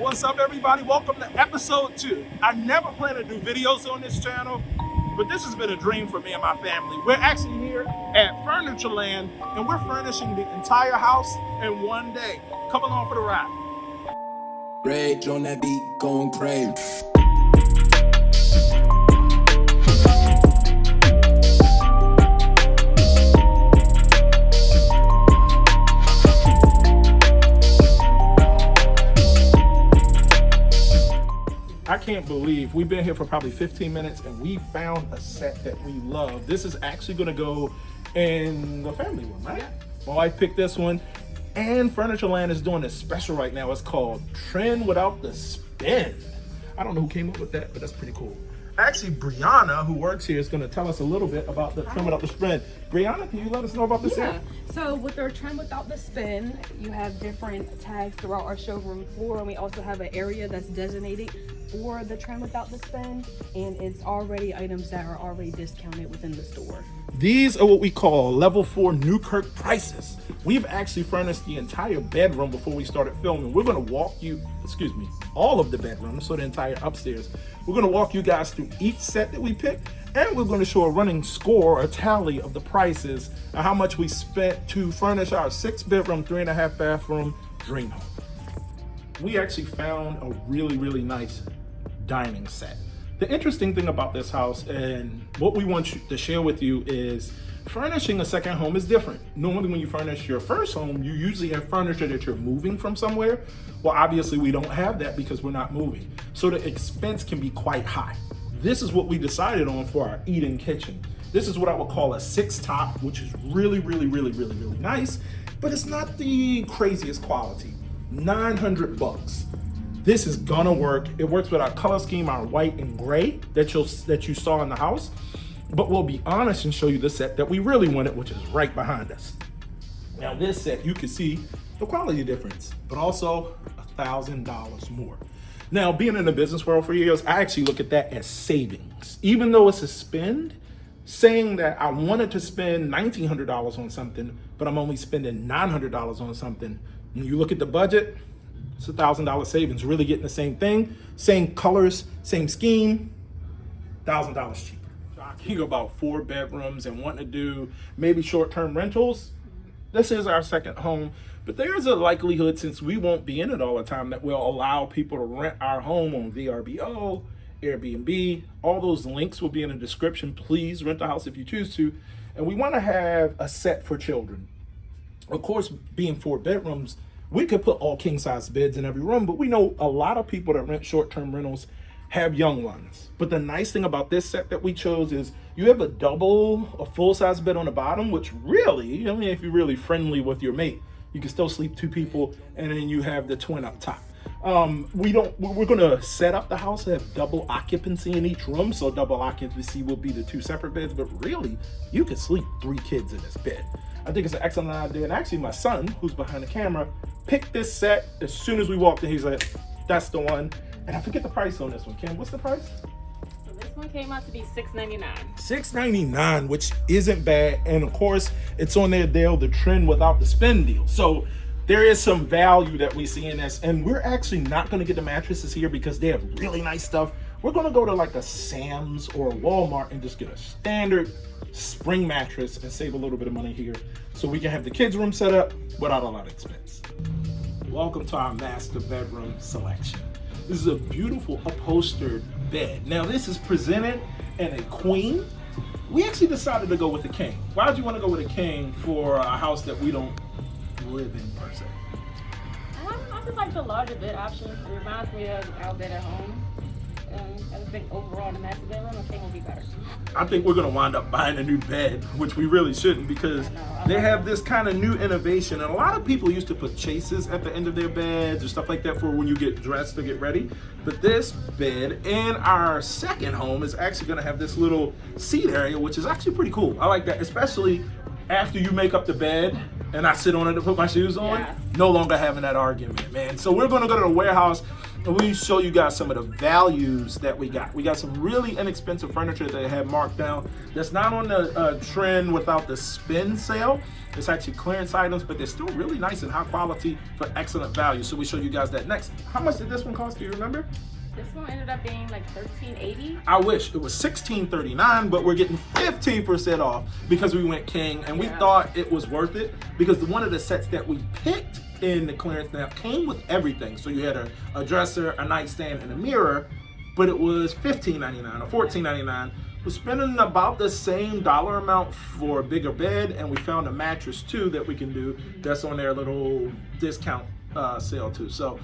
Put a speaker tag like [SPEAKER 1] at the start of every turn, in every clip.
[SPEAKER 1] What's up, everybody? Welcome to episode 2. I never plan to do videos on this channel, but this has been a dream for me and my family. We're actually here at FurnitureLand, and we're furnishing the entire house in one day. Come along for the ride.
[SPEAKER 2] Rage on that beat, going crazy.
[SPEAKER 1] I can't believe we've been here for probably 15 minutes and we found a set that we love. This is actually gonna go in the family room, right? My wife picked this one, and FurnitureLand is doing this special right now. It's called Trend Without the Spin. I don't know who came up with that, but that's pretty cool. Actually, Brianna, who works here, is gonna tell us a little bit about the Trend Without the Spin. Brianna, can you let us know about this set?
[SPEAKER 3] So with our Trend Without the Spin, you have different tags throughout our showroom floor, and we also have an area that's designated for the Trend Without the Spin, and it's already items that are already discounted within the store.
[SPEAKER 1] These are what we call level 4 Newkirk prices. We've actually furnished the entire bedroom before we started filming. We're gonna walk you, all of the bedrooms, so the entire upstairs. We're gonna walk you guys through each set that we picked, and we're gonna show a running score, a tally of the prices and how much we spent to furnish our 6-bedroom, 3.5 bathroom dream home. We actually found a really nice dining set. The interesting thing about this house and what we want to share with you is furnishing a second home is different. Normally when you furnish your first home, you usually have furniture that you're moving from somewhere. Well, obviously we don't have that because we're not moving. So the expense can be quite high. This is what we decided on for our eat-in kitchen. This is what I would call a 6-top, which is really nice, but it's not the craziest quality. $900. This is gonna work. It works with our color scheme, our white and gray that you saw in the house. But we'll be honest and show you the set that we really wanted, which is right behind us. Now this set, you can see the quality difference, but also $1,000 more. Now, being in the business world for years, I actually look at that as savings. Even though it's a spend, saying that I wanted to spend $1,900 on something, but I'm only spending $900 on something, when you look at the budget, it's $1,000 savings. Really getting the same thing, same colors, same scheme, $1,000 cheaper. Talking about 4 bedrooms and wanting to do maybe short-term rentals, this is our second home, but there's a likelihood, since we won't be in it all the time, that we'll allow people to rent our home on VRBO, Airbnb. All those links will be in the description. Please rent the house if you choose to. And we want to have a set for children. Of course, being 4 bedrooms, we could put all king-size beds in every room, but we know a lot of people that rent short-term rentals have young ones. But the nice thing about this set that we chose is you have a full-size bed on the bottom, which really, if you're really friendly with your mate, you can still sleep 2 people, and then you have the twin up top. We're gonna set up the house to have double occupancy in each room, so double occupancy will be the 2 separate beds, but really, you could sleep 3 kids in this bed. I think it's an excellent idea, and actually my son, who's behind the camera, picked this set as soon as we walked in. He's like, that's the one. And I forget the price on this one. Kim, what's the price?
[SPEAKER 4] So this one came out to be $699.
[SPEAKER 1] $699, which isn't bad. And of course, it's on their deal, the Trend Without the Spin deal. So there is some value that we see in this. And we're actually not going to get the mattresses here because they have really nice stuff. We're going to go to like a Sam's or a Walmart and just get a standard spring mattress and save a little bit of money here so we can have the kids' room set up without a lot of expense. Welcome to our master bedroom selection. This is a beautiful upholstered bed. Now this is presented in a queen. We actually decided to go with the king. Why did you want to go with a king for a house that we don't live in per se?
[SPEAKER 4] I just like the larger bed option. It reminds me of our bed at home. I think overall the master bedroom, a king will be better.
[SPEAKER 1] I think we're gonna wind up buying a new bed, which we really shouldn't, because they have this kind of new innovation. And a lot of people used to put chases at the end of their beds or stuff like that for when you get dressed to get ready. But this bed in our second home is actually gonna have this little seat area, which is actually pretty cool. I like that, especially after you make up the bed and I sit on it to put my shoes on.
[SPEAKER 4] Yes.
[SPEAKER 1] No longer having that argument, man. So we're gonna go to the warehouse and we show you guys some of the values that we got. We got some really inexpensive furniture that have marked down. That's not on the trend without the spin sale. It's actually clearance items, but they're still really nice and high quality for excellent value. So we show you guys that next. How much did this one cost? Do you remember?
[SPEAKER 4] This one ended up being like $13.80.
[SPEAKER 1] I wish it was $16.39, but we're getting 15% off because we went king, and we thought it was worth it because one of the sets that we picked in the clearance now came with everything. So you had a dresser, a nightstand, and a mirror, but it was $15.99 or $14.99. We're spending about the same dollar amount for a bigger bed, and we found a mattress too that we can do. That's on their little discount sale too. So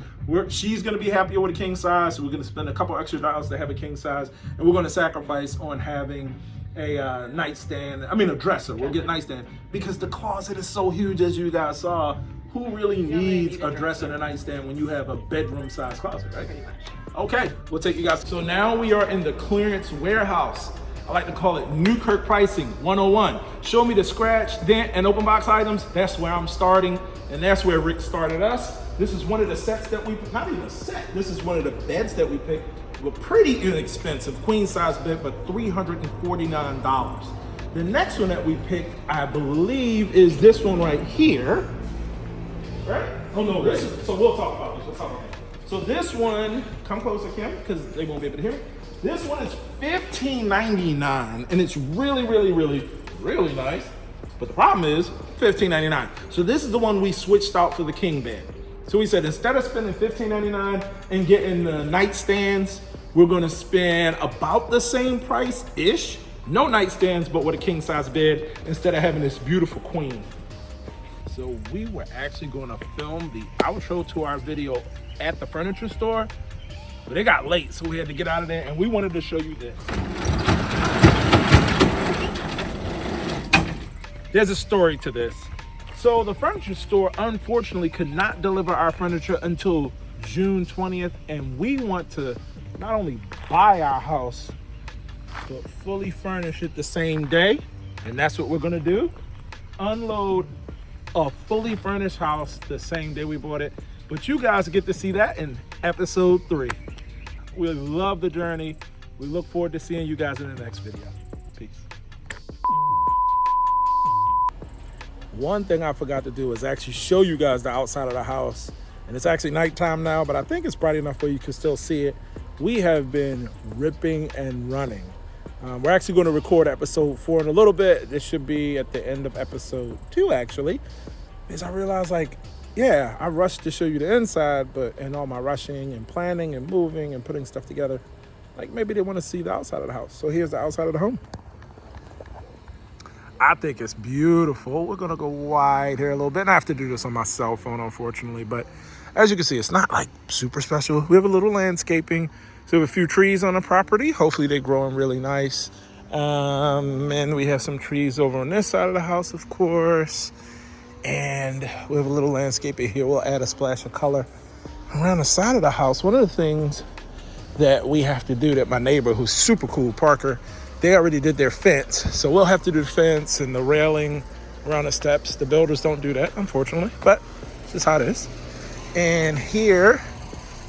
[SPEAKER 1] she's gonna be happier with a king size. So we're gonna spend a couple extra dollars to have a king size, and we're gonna sacrifice on having a nightstand. I mean a dresser. We'll get nightstand because the closet is so huge, as you guys saw. Who really needs a dresser and a nightstand when you have a bedroom size closet, right?
[SPEAKER 4] Pretty much.
[SPEAKER 1] Okay, we'll take you guys. So now we are in the clearance warehouse. I like to call it Newkirk Pricing 101. Show me the scratch, dent, and open box items. That's where I'm starting, and that's where Rick started us. This is one of the sets that we, not even a set, this is one of the beds that we picked. Were pretty inexpensive, queen size bed for $349. The next one that we picked, I believe, is this one right here. Right? Oh no, this is, so we'll talk about this. We'll talk about it. So this one, come closer, Kim, because they won't be able to hear me. This one is $15.99, and it's really, really, really, really nice. But the problem is $15.99. So this is the one we switched out for the king bed. So we said instead of spending $15.99 and getting the nightstands, we're gonna spend about the same price-ish. No nightstands, but with a king size bed instead of having this beautiful queen. So we were actually gonna film the outro to our video at the furniture store, but it got late, so we had to get out of there, and we wanted to show you this. There's a story to this. So the furniture store unfortunately could not deliver our furniture until June 20th, and we want to not only buy our house, but fully furnish it the same day, and that's what we're gonna do. Unload a fully furnished house the same day we bought it. But you guys get to see that in episode 3. We love the journey. We look forward to seeing you guys in the next video. Peace. One thing I forgot to do is actually show you guys the outside of the house. And it's actually nighttime now, but I think it's bright enough where you can still see it. We have been ripping and running. We're actually going to record episode 4 in a little bit. This should be at the end of episode 2, actually. Because I realized, like, yeah, I rushed to show you the inside, but in all my rushing and planning and moving and putting stuff together, like maybe they want to see the outside of the house. So here's the outside of the home. I think it's beautiful. We're going to go wide here a little bit. And I have to do this on my cell phone, unfortunately. But as you can see, it's not like super special. We have a little landscaping. So we have a few trees on the property. Hopefully they're growing really nice. And we have some trees over on this side of the house, of course. And we have a little landscaping here. We'll add a splash of color around the side of the house. One of the things that we have to do that my neighbor, who's super cool, Parker, they already did their fence. So we'll have to do the fence and the railing around the steps. The builders don't do that, unfortunately, but this is how it is. And here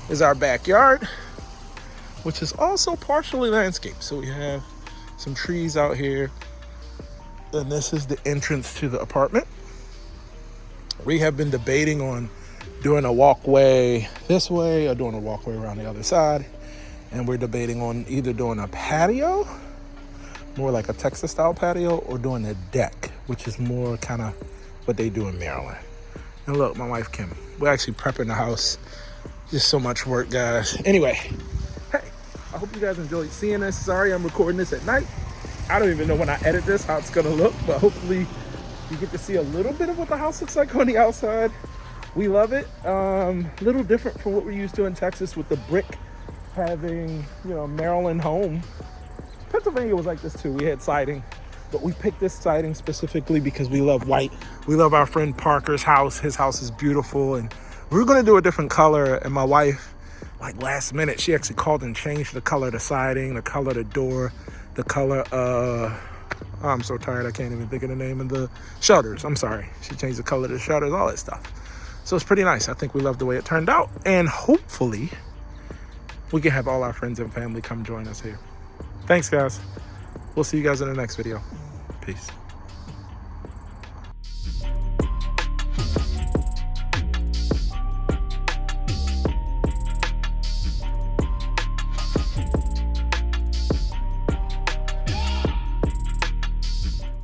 [SPEAKER 1] is our backyard, which is also partially landscaped. So we have some trees out here. And this is the entrance to the apartment. We have been debating on doing a walkway this way or doing a walkway around the other side. And we're debating on either doing a patio, more like a Texas style patio, or doing a deck, which is more kind of what they do in Maryland. And look, my wife Kim, we're actually prepping the house. Just so much work, guys. Anyway, hey, I hope you guys enjoyed seeing this. Sorry I'm recording this at night. I don't even know when I edit this how it's gonna look, but hopefully you get to see a little bit of what the house looks like on the outside. We love it. A little different from what we're used to in Texas with the brick having, you know, Maryland home. Pennsylvania was like this too. We had siding, but we picked this siding specifically because we love white. We love our friend Parker's house. His house is beautiful, and we were gonna do a different color, and my wife, like last minute, she actually called and changed the color of the siding, the color of the door, the color I'm so tired I can't even think of the name of the shutters. I'm sorry. She changed the color of the shutters, all that stuff. So it's pretty nice. I think we love the way it turned out. And hopefully we can have all our friends and family come join us here. Thanks, guys. We'll see you guys in the next video. Peace.